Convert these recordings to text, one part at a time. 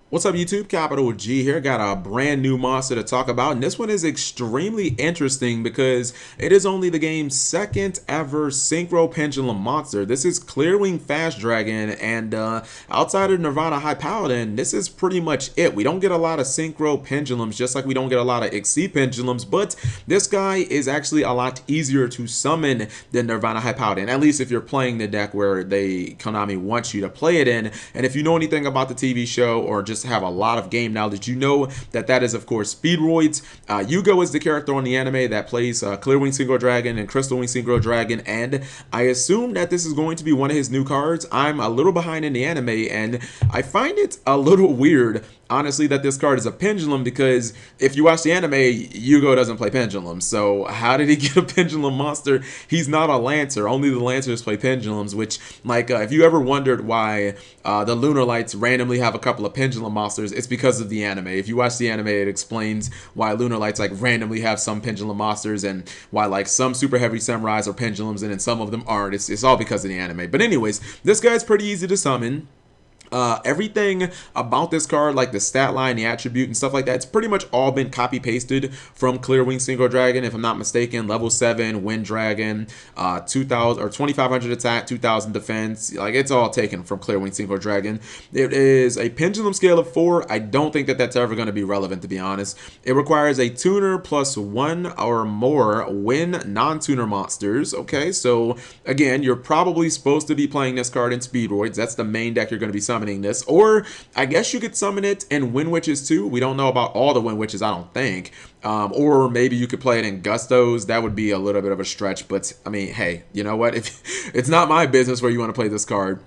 What's up YouTube? Capital G here. Got a brand new monster to talk about, and this one is extremely interesting because it is only the game's second ever Synchro Pendulum monster. This is Clearwing Fast Dragon, and outside of Nirvana High Paladin, this is pretty much it. We don't get a lot of Synchro Pendulums, just like we don't get a lot of XC Pendulums, but this guy is actually a lot easier to summon than Nirvana High Paladin, at least if you're playing the deck where Konami wants you to play it in. And if you know anything about the TV show or just have a lot of game knowledge, you know that that is of course Speedroids. Yugo is the character on the anime that plays Clearwing Synchro Dragon and Crystal Wing Synchro Dragon, and I assume that this is going to be one of his new cards. I'm a little behind in the anime, and I find it a little weird, honestly, that this card is a pendulum, because if you watch the anime, Yugo doesn't play pendulums. So how did he get a pendulum monster? He's not a Lancer. Only the Lancers play pendulums, which, like, if you ever wondered why the Lunar Lights randomly have a couple of pendulum monsters, it's because of the anime. If you watch the anime, it explains why Lunar Lights, like, randomly have some pendulum monsters, and why, like, some super heavy samurais are pendulums and then some of them aren't. It's all because of the anime. But anyways, this guy's pretty easy to summon. Everything about this card, like the stat line, the attribute, and stuff like that, it's pretty much all been copy pasted from Clearwing Synchro Dragon, if I'm not mistaken. Level 7 Wind Dragon, 2000 or 2500 attack, 2000 defense. Like, it's all taken from Clearwing Synchro Dragon. It is a pendulum scale of 4. I don't think that that's ever going to be relevant, to be honest. It requires a tuner plus 1 or more when non-tuner monsters. Okay, so again, you're probably supposed to be playing this card in Speedroids. That's the main deck you're going to be summoning this, or I guess you could summon it in Wind Witches too. We don't know about all the Wind Witches, I don't think. Or maybe you could play it in Gustos. That would be a little bit of a stretch, but I mean, hey, you know what? If it's not my business where you want to play this card.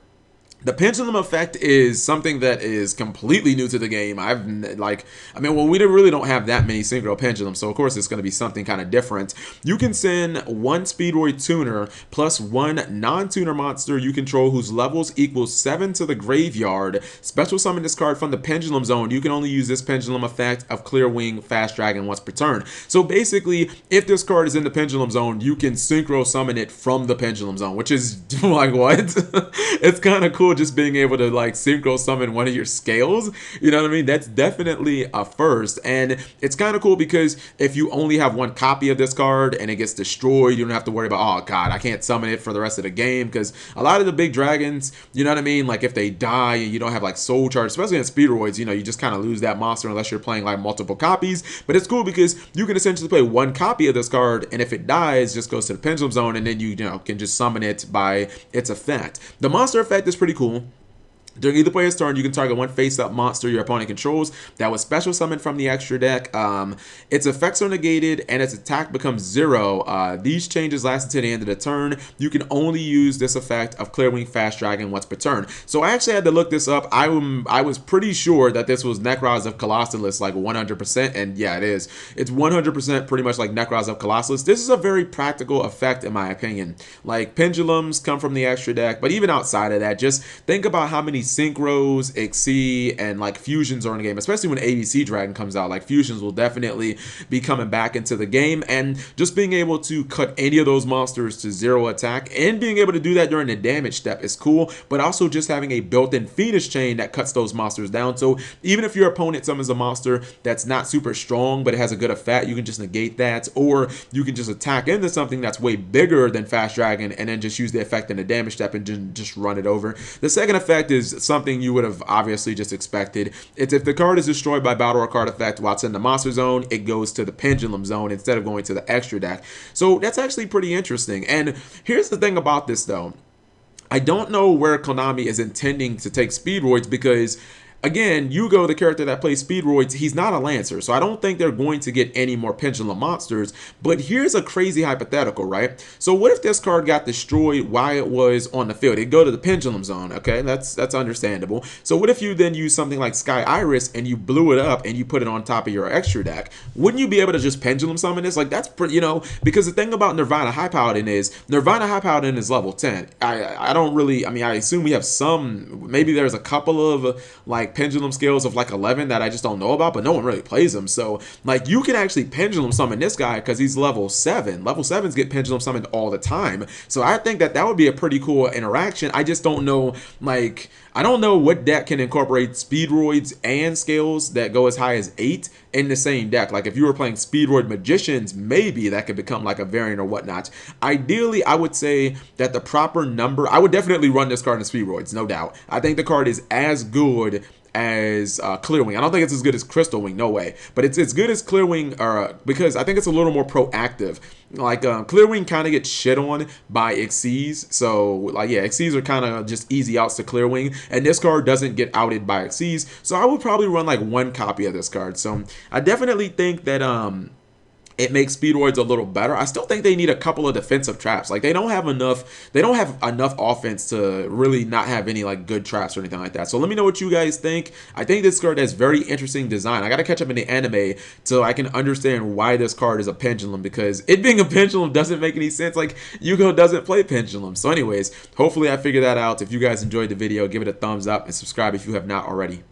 The pendulum effect is something that is completely new to the game. We really don't have that many synchro pendulums, so of course it's going to be something kind of different. You can send one Speedroid tuner plus one non-tuner monster you control whose levels equals 7 to the graveyard. Special summon this card from the pendulum zone. You can only use this pendulum effect of Clearwing Fast Dragon once per turn. So basically, if this card is in the pendulum zone, you can synchro summon it from the pendulum zone, which is like, what? It's kind of cool just being able to, like, synchro summon one of your scales. You know what I mean? That's definitely a first, and it's kind of cool because if you only have one copy of this card and it gets destroyed, you don't have to worry about, oh god, I can't summon it for the rest of the game, because a lot of the big dragons, you know what I mean, like if they die and you don't have like soul charge, especially in Speedroids, you know, you just kind of lose that monster unless you're playing like multiple copies. But it's cool because you can essentially play one copy of this card, and if it dies, just goes to the pendulum zone, and then you know can just summon it by its effect. The monster effect is pretty cool. During either player's turn, you can target one face-up monster your opponent controls that was special summoned from the extra deck. Its effects are negated and its attack becomes 0. These changes last until the end of the turn. You can only use this effect of Clearwing Fast Dragon once per turn. So I actually had to look this up. I was pretty sure that this was Necroz of Colossus, like 100%, and yeah, it is. It's 100% pretty much like Necroz of Colossus. This is a very practical effect in my opinion. Like, pendulums come from the extra deck, but even outside of that, just think about how many synchros, XC, and like fusions are in the game, especially when ABC Dragon comes out. Like, fusions will definitely be coming back into the game, and just being able to cut any of those monsters to 0 attack and being able to do that during the damage step is cool, but also just having a built-in Phoenix chain that cuts those monsters down. So even if your opponent summons a monster that's not super strong but it has a good effect, you can just negate that, or you can just attack into something that's way bigger than Fast Dragon and then just use the effect in the damage step and just run it over. The second effect is something you would have obviously just expected. It's if the card is destroyed by battle or card effect while it's in the monster zone, it goes to the pendulum zone instead of going to the extra deck. So that's actually pretty interesting. And here's the thing about this though. I don't know where Konami is intending to take Speedroids, because again, Yugo, the character that plays Speedroids, he's not a Lancer, so I don't think they're going to get any more pendulum monsters. But here's a crazy hypothetical, right? So what if this card got destroyed while it was on the field? It'd go to the pendulum zone, okay? That's understandable. So what if you then use something like Sky Iris and you blew it up and you put it on top of your extra deck? Wouldn't you be able to just pendulum summon this? Like, that's pretty, you know, because the thing about Nirvana High Paladin is level 10. I don't really, I mean, I assume we have some, maybe there's a couple of like like pendulum scales of like 11 that I just don't know about, but no one really plays them. So like you can actually pendulum summon this guy because he's level 7. Level 7s get pendulum summoned all the time. So I think that that would be a pretty cool interaction. I just don't know, like, I don't know what deck can incorporate Speedroids and scales that go as high as 8 in the same deck. Like if you were playing Speedroid Magicians, maybe that could become like a variant or whatnot. Ideally, I would say that the proper number, I would definitely run this card in Speedroids, no doubt. I think the card is as good as Clear Wing. I don't think it's as good as Crystal Wing, no way. But it's as good as Clear Wing because I think it's a little more proactive. Like Clear Wing kind of gets shit on by Xyz. So like yeah, Xyz are kind of just easy outs to Clear Wing. And this card doesn't get outed by Xyz. So I would probably run like 1 copy of this card. So I definitely think that it makes Speedroids a little better. I still think they need a couple of defensive traps. Like they don't have enough offense to really not have any like good traps or anything like that. So let me know what you guys think. I think this card has very interesting design. I gotta catch up in the anime so I can understand why this card is a pendulum, because it being a pendulum doesn't make any sense. Like Yugo doesn't play pendulum. So anyways, hopefully I figured that out. If you guys enjoyed the video, give it a thumbs up and subscribe if you have not already.